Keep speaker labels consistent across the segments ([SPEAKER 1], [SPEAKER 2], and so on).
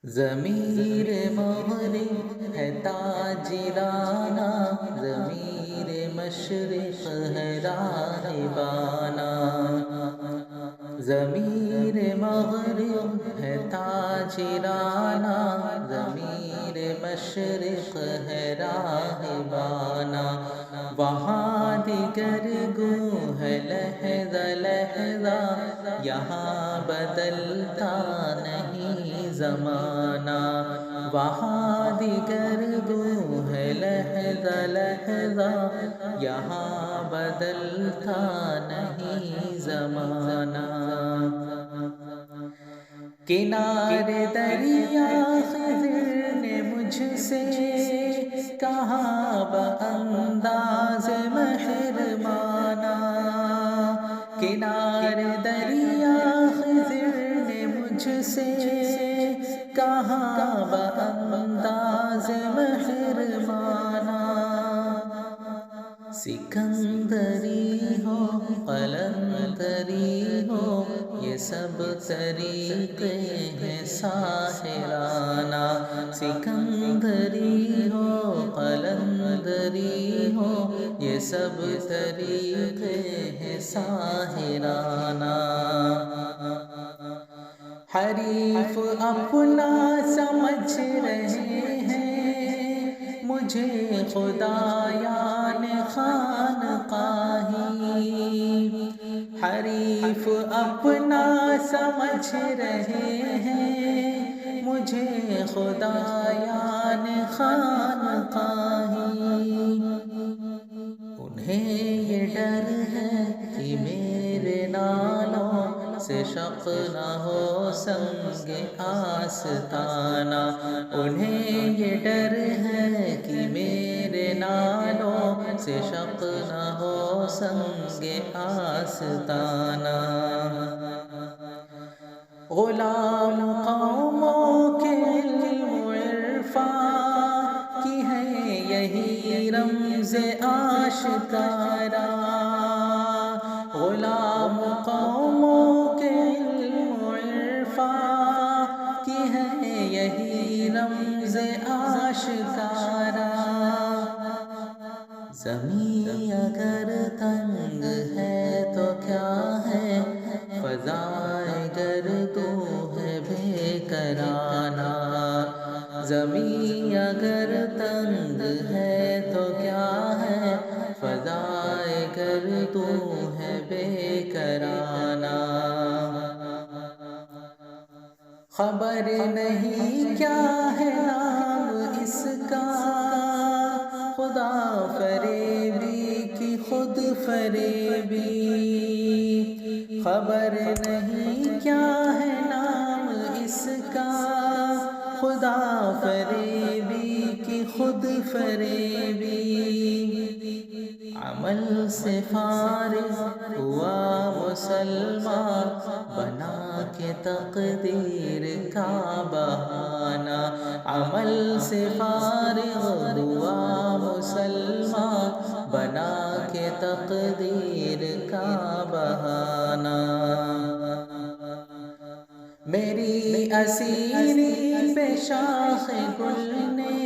[SPEAKER 1] ضمیر مغرب ہے تاجرانہ، ضمیر مشرق ہے راہبانہ۔ ضمیر مغرب ہے تاجرانہ، ضمیر مشرق ہے راہبانہ۔ وہاں دیگر گوں ہے لحظہ لحظہ، یہاں بدلتا نہیں زمانہ۔ وہاں دیگر گوں ہے لحظہ لحظہ، یہاں بدلتا نہیں زمانہ۔ کنارے دریا خضر نے مجھ سے کہا بأنداز مہربانہ، کنارے دریا خضر نے مجھ سے کہا بأنداز مہربانہ۔ سکندری ہو قلندری ہو، یہ سب طریقے ہیں ساحرانہ۔ سکندری ہو قلندری ہو، یہ سب طریقے ہیں ساحرانہ۔ حریف اپنا سمجھ رہے ہیں مجھے خدایان خانقاہی، حریف اپنا سمجھ رہے ہیں مجھے خدایان خانقاہی۔ انہیں یہ ڈر ہے کہ میرے نالوں سے شق نہ ہو سنگ آستانہ، انہیں یہ ڈر ہے کہ میرے نالوں سے شق نہ ہو سنگ آستانہ۔ غلام قوموں کے علم و عرفاں کی ہے یہی رمز آشکارا، غلام قوموں کے علم و عرفاں کی ہے یہی رمز آشکارا۔ زمین اگر تنگ ہے تو کیا ہے، فضائے گردو ہے بے کرانہ۔ زمین اگر تنگ ہے تو کیا ہے، فضائے گردو ہے بے کرانہ۔ خبر نہیں کیا ہے نام اس کا، خدا فریبی کی خود فریبی، خبر نہیں کیا ہے نام اس کا، خدا فریبی کی خود فریبی۔ عمل سے فارغ ہوا مسلمان، بنا کے تقدیر کا بہانہ، عمل سے فارغ ہوا مسلمان، بنا کے تقدیر کا بہانہ۔ میری اسیری پہ شاخ گل نے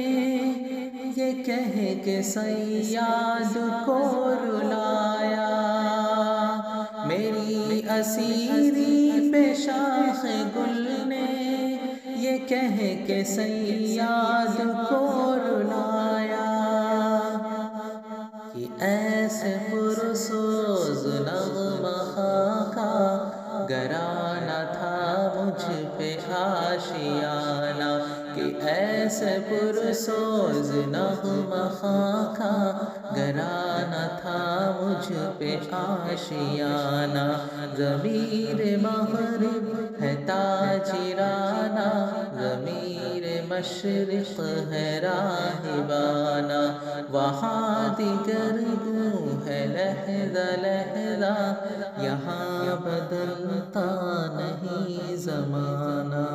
[SPEAKER 1] یہ کہہ کے صیاد کو رلایا، میری اسیری پہ شاخ گل نے یہ کہہ کے صیاد کو رلایا، کہ ایسے پرسوز نغمہ خواں کا گرانہ تھا مجھ پہ آشیانہ، کہ ایسے پرسوز نغمہ خواں کا گرانہ تھا مجھ پہ آشیانہ۔ ضمیر مغرب ہے تاجرانہ، ضمیر مشرق ہے راہبانہ۔ وہاں دیگر گوں ہے لحظہ لحظہ، یہاں بدلتا نہیں زمانہ۔